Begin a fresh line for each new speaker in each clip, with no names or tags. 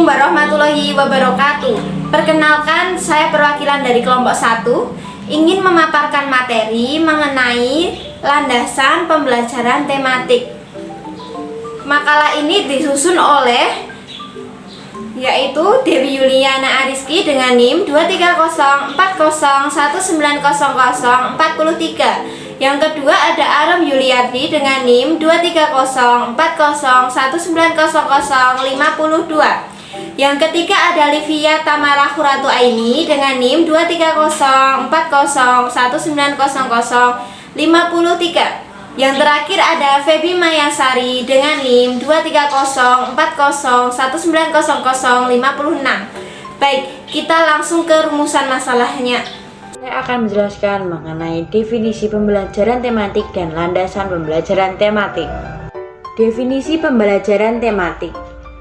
Assalamualaikum warahmatullahi wabarakatuh. Perkenalkan, saya perwakilan dari kelompok 1 ingin memaparkan materi mengenai landasan pembelajaran tematik. Makalah ini disusun oleh yaitu Dewi Yuliana Ariski dengan NIM 23040190043. Yang kedua ada Arum Yuliardi dengan NIM 23040190052. Yang ketiga ada Livia Tamara Khuratu Aini dengan NIM 23040190053. Yang terakhir ada Feby Mayasari dengan NIM 23040190056. Baik, kita langsung ke rumusan masalahnya.
Saya akan menjelaskan mengenai definisi pembelajaran tematik dan landasan pembelajaran tematik. Definisi pembelajaran tematik.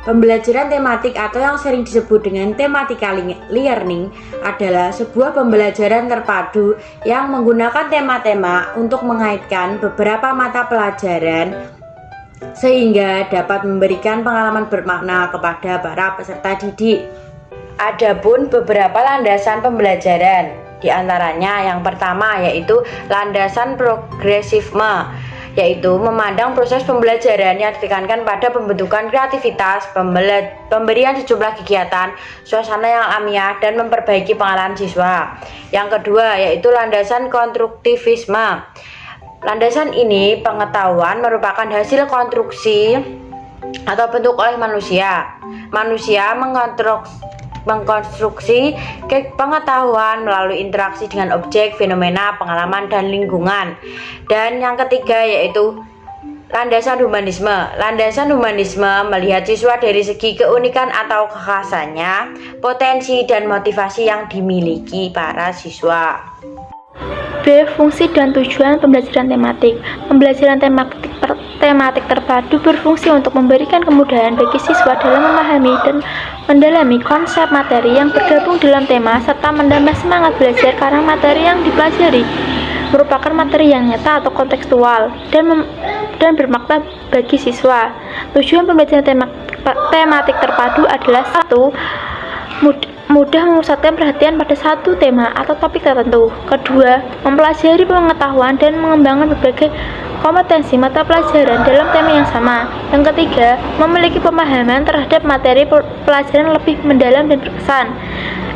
Pembelajaran tematik atau yang sering disebut dengan thematical learning adalah sebuah pembelajaran terpadu yang menggunakan tema-tema untuk mengaitkan beberapa mata pelajaran sehingga dapat memberikan pengalaman bermakna kepada para peserta didik. Adapun beberapa landasan pembelajaran, di antaranya yang pertama yaitu landasan progresisme, yaitu memandang proses pembelajaran yang ditekankan pada pembentukan kreativitas, pemberian sejumlah kegiatan, suasana yang alamiah, dan memperbaiki pengalaman siswa. Yang kedua yaitu landasan konstruktivisme. Landasan ini pengetahuan merupakan hasil konstruksi atau bentuk oleh manusia. Manusia mengkonstruksi pengetahuan melalui interaksi dengan objek, fenomena, pengalaman, dan lingkungan. Dan yang ketiga yaitu landasan humanisme. Landasan humanisme melihat siswa dari segi keunikan atau kekhasannya, potensi, dan motivasi yang dimiliki para siswa.
B. Fungsi dan tujuan pembelajaran tematik. Pembelajaran tematik terpadu berfungsi untuk memberikan kemudahan bagi siswa dalam memahami dan mendalami konsep materi yang tergabung dalam tema, serta menambah semangat belajar karena materi yang dipelajari merupakan materi yang nyata atau kontekstual dan bermakna bagi siswa. Tujuan pembelajaran tematik terpadu adalah 1. Mudah memusatkan perhatian pada satu tema atau topik tertentu. Kedua, mempelajari pengetahuan dan mengembangkan berbagai kompetensi mata pelajaran dalam tema yang sama. Yang ketiga, memiliki pemahaman terhadap materi pelajaran lebih mendalam dan berkesan.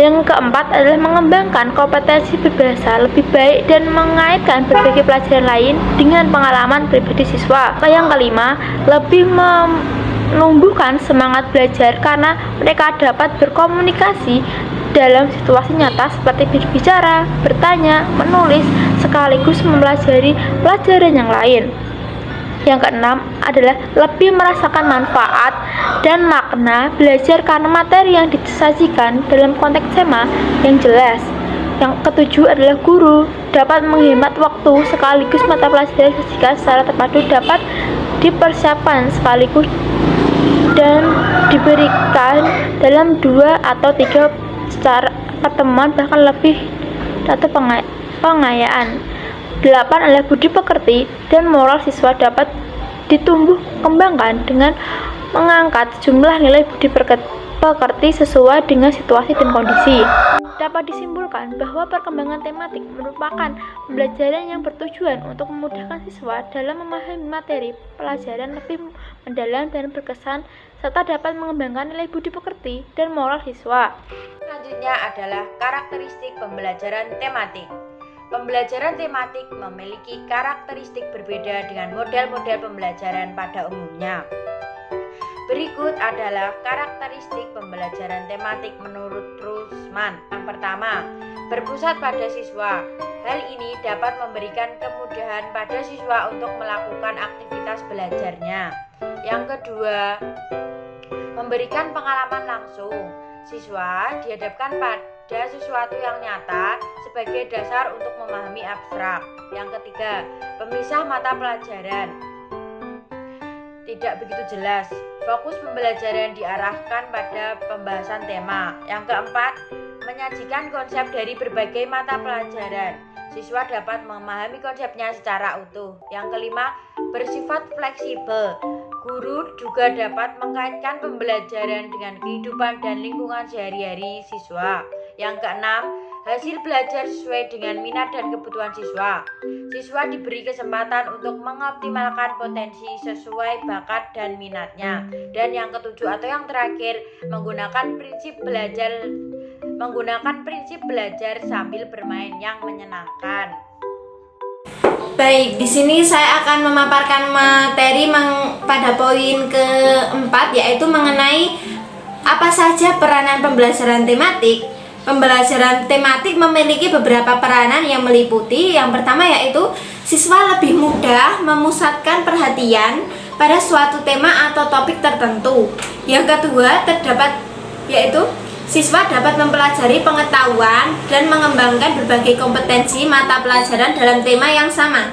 Yang keempat adalah mengembangkan kompetensi berbahasa lebih baik dan mengaitkan berbagai pelajaran lain dengan pengalaman pribadi siswa. Yang kelima, lebih menumbuhkan semangat belajar karena mereka dapat berkomunikasi dalam situasi nyata seperti berbicara, bertanya, menulis, sekaligus mempelajari pelajaran yang lain. Yang keenam adalah lebih merasakan manfaat dan makna belajar karena materi yang disajikan dalam konteks tema yang jelas. Yang ketujuh adalah guru dapat menghemat waktu sekaligus mata pelajaran disajikan secara terpadu dapat dipersiapkan sekaligus dan diberikan dalam 2 atau 3 secara pertemuan bahkan lebih atau pengayaan. 8 adalah budi pekerti dan moral siswa dapat ditumbuh kembangkan dengan mengangkat jumlah nilai budi pekerti sesuai dengan situasi dan kondisi. Dapat disimpulkan bahwa perkembangan tematik merupakan pembelajaran yang bertujuan untuk memudahkan siswa dalam memahami materi pelajaran lebih mendalam dan berkesan, serta dapat mengembangkan nilai budi pekerti dan moral siswa.
Selanjutnya adalah karakteristik pembelajaran tematik. Pembelajaran tematik memiliki karakteristik berbeda dengan model-model pembelajaran pada umumnya. Berikut adalah karakteristik pembelajaran tematik menurut Trusman. Yang pertama, berpusat pada siswa. Hal ini dapat memberikan kemudahan pada siswa untuk melakukan aktivitas belajarnya. Yang kedua, memberikan pengalaman langsung. Siswa dihadapkan pada sesuatu yang nyata sebagai dasar untuk memahami abstrak. Yang ketiga, pemisah mata pelajaran. Tidak begitu jelas. Fokus pembelajaran diarahkan pada pembahasan tema. Yang keempat, menyajikan konsep dari berbagai mata pelajaran. Siswa dapat memahami konsepnya secara utuh. Yang kelima, bersifat fleksibel. Guru juga dapat mengaitkan pembelajaran dengan kehidupan dan lingkungan sehari-hari siswa. Yang keenam, hasil belajar sesuai dengan minat dan kebutuhan siswa. Siswa diberi kesempatan untuk mengoptimalkan potensi sesuai bakat dan minatnya. Dan yang ketujuh atau yang terakhir, menggunakan prinsip belajar sambil bermain yang menyenangkan.
Baik, di sini saya akan memaparkan materi pada poin keempat, yaitu mengenai apa saja peranan pembelajaran tematik. Pembelajaran tematik memiliki beberapa peranan yang meliputi. Yang pertama yaitu siswa lebih mudah memusatkan perhatian pada suatu tema atau topik tertentu. Yang kedua yaitu siswa dapat mempelajari pengetahuan dan mengembangkan berbagai kompetensi mata pelajaran dalam tema yang sama.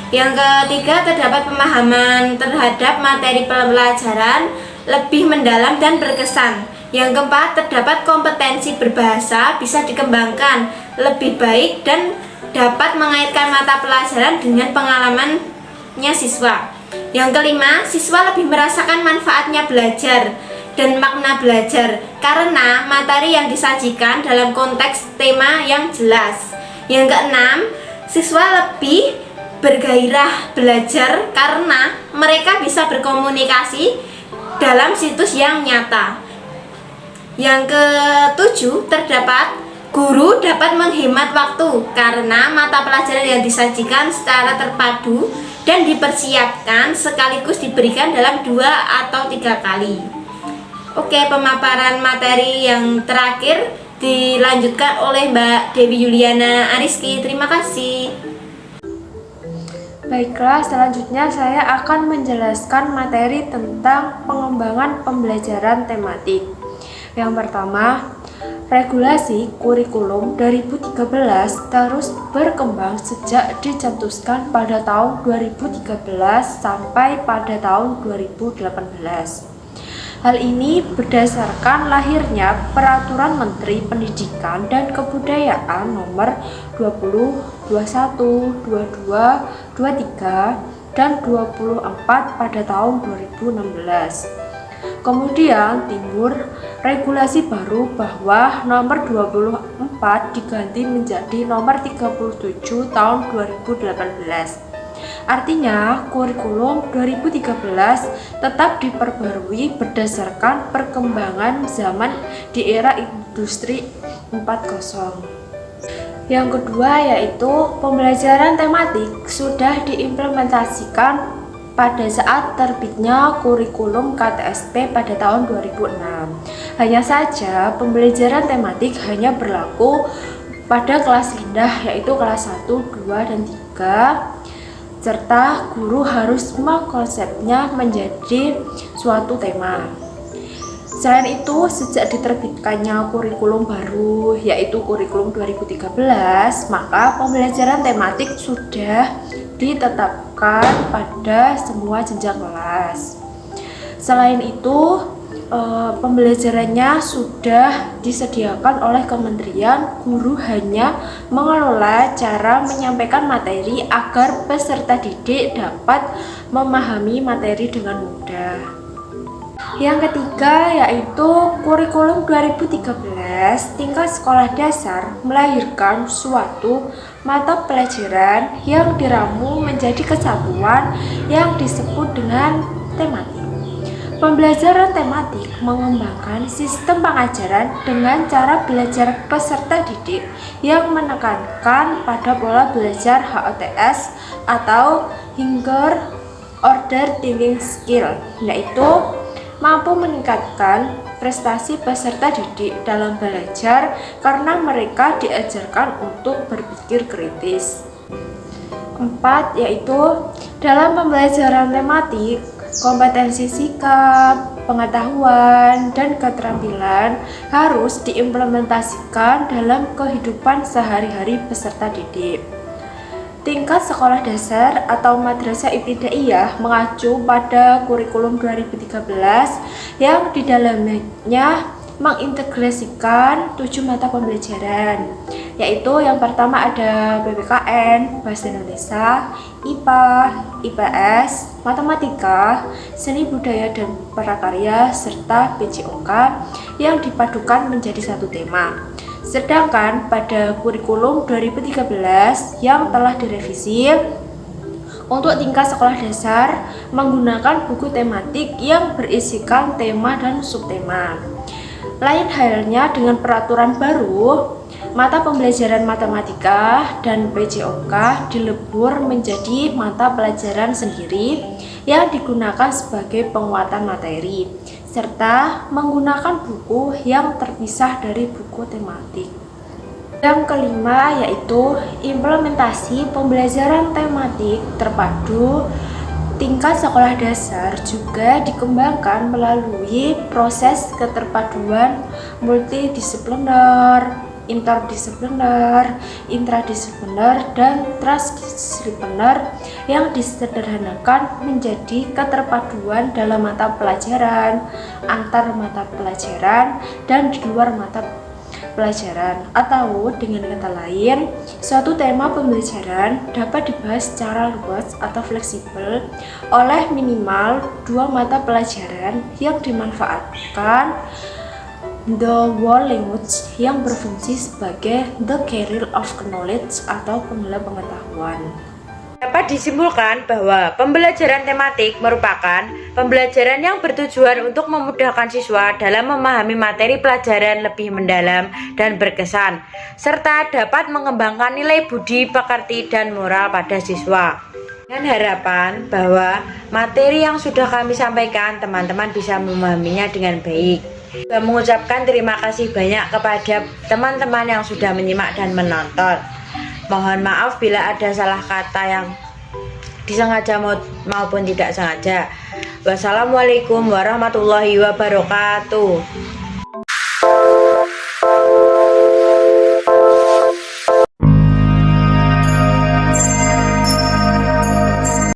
Yang ketiga, terdapat pemahaman terhadap materi pelajaran lebih mendalam dan berkesan. Yang keempat, terdapat kompetensi berbahasa bisa dikembangkan lebih baik dan dapat mengaitkan mata pelajaran dengan pengalamannya siswa. Yang kelima, siswa lebih merasakan manfaatnya belajar dan makna belajar karena materi yang disajikan dalam konteks tema yang jelas. Yang keenam, siswa lebih bergairah belajar karena mereka bisa berkomunikasi dalam situs yang nyata. Yang ketujuh, terdapat guru dapat menghemat waktu karena mata pelajaran yang disajikan secara terpadu dan dipersiapkan sekaligus diberikan dalam 2 atau 3 kali. Oke, pemaparan materi yang terakhir dilanjutkan oleh Mbak Dewi Yuliana Ariski. Terima kasih.
Baiklah, selanjutnya saya akan menjelaskan materi tentang pengembangan pembelajaran tematik. Yang pertama, regulasi kurikulum 2013 terus berkembang sejak dicetuskan pada tahun 2013 sampai pada tahun 2018. Hal ini berdasarkan lahirnya Peraturan Menteri Pendidikan dan Kebudayaan Nomor 20, 21, 22, 23, dan 24 pada tahun 2016. Kemudian timbul regulasi baru bahwa nomor 24 diganti menjadi nomor 37 tahun 2018. Artinya, kurikulum 2013 tetap diperbarui berdasarkan perkembangan zaman di era industri 4.0. Yang kedua yaitu pembelajaran tematik sudah diimplementasikan pada saat terbitnya kurikulum KTSP pada tahun 2006. Hanya saja pembelajaran tematik hanya berlaku pada kelas rendah yaitu kelas 1, 2, dan 3. Serta guru harus mengkonsepnya menjadi suatu tema. Selain itu, sejak diterbitkannya kurikulum baru yaitu kurikulum 2013, maka pembelajaran tematik sudah ditetapkan pada semua jenjang kelas. Selain itu, pembelajarannya sudah disediakan oleh kementerian. Guru hanya mengelola cara menyampaikan materi agar peserta didik dapat memahami materi dengan mudah. Yang ketiga yaitu kurikulum 2013 tingkat sekolah dasar melahirkan suatu mata pelajaran yang diramu menjadi kesatuan yang disebut dengan tematik. Pembelajaran tematik mengembangkan sistem pengajaran dengan cara belajar peserta didik yang menekankan pada pola belajar HOTS atau Higher Order Thinking Skill, yaitu mampu meningkatkan prestasi peserta didik dalam belajar karena mereka diajarkan untuk berpikir kritis. 4. Yaitu dalam pembelajaran tematik, kompetensi sikap, pengetahuan, dan keterampilan harus diimplementasikan dalam kehidupan sehari-hari peserta didik. Tingkat sekolah dasar atau madrasah ibtidaiyah mengacu pada kurikulum 2013 yang di dalamnya
mengintegrasikan 7 mata pembelajaran, yaitu yang pertama ada PPKN, Bahasa Indonesia, IPA, IPS, Matematika, Seni Budaya dan Prakarya, serta PJOK yang dipadukan menjadi satu tema. Sedangkan pada kurikulum 2013 yang telah direvisi, untuk tingkat sekolah dasar menggunakan buku tematik yang berisikan tema dan subtema. Lain halnya dengan peraturan baru, mata pembelajaran matematika dan PJOK dilebur menjadi mata pelajaran sendiri yang digunakan sebagai penguatan materi, serta menggunakan buku yang terpisah dari buku tematik. Yang kelima yaitu implementasi pembelajaran tematik terpadu tingkat sekolah dasar juga dikembangkan melalui proses keterpaduan multidisipliner, interdisipliner, intradisipliner, dan transdisipliner yang disederhanakan menjadi keterpaduan dalam mata pelajaran, antar mata pelajaran, dan di luar mata pelajaran. Atau dengan kata lain, suatu tema pembelajaran dapat dibahas secara luas atau fleksibel oleh minimal 2 mata pelajaran yang dimanfaatkan the whole language yang berfungsi sebagai the carrier of knowledge atau penggelar pengetahuan.
Dapat disimpulkan bahwa pembelajaran tematik merupakan pembelajaran yang bertujuan untuk memudahkan siswa dalam memahami materi pelajaran lebih mendalam dan berkesan, serta dapat mengembangkan nilai budi pekerti dan moral pada siswa. Dengan harapan bahwa materi yang sudah kami sampaikan teman-teman bisa memahaminya dengan baik. Juga mengucapkan terima kasih banyak kepada teman-teman yang sudah menyimak dan menonton. Mohon maaf bila ada salah kata yang disengaja maupun tidak sengaja. Wassalamualaikum warahmatullahi wabarakatuh.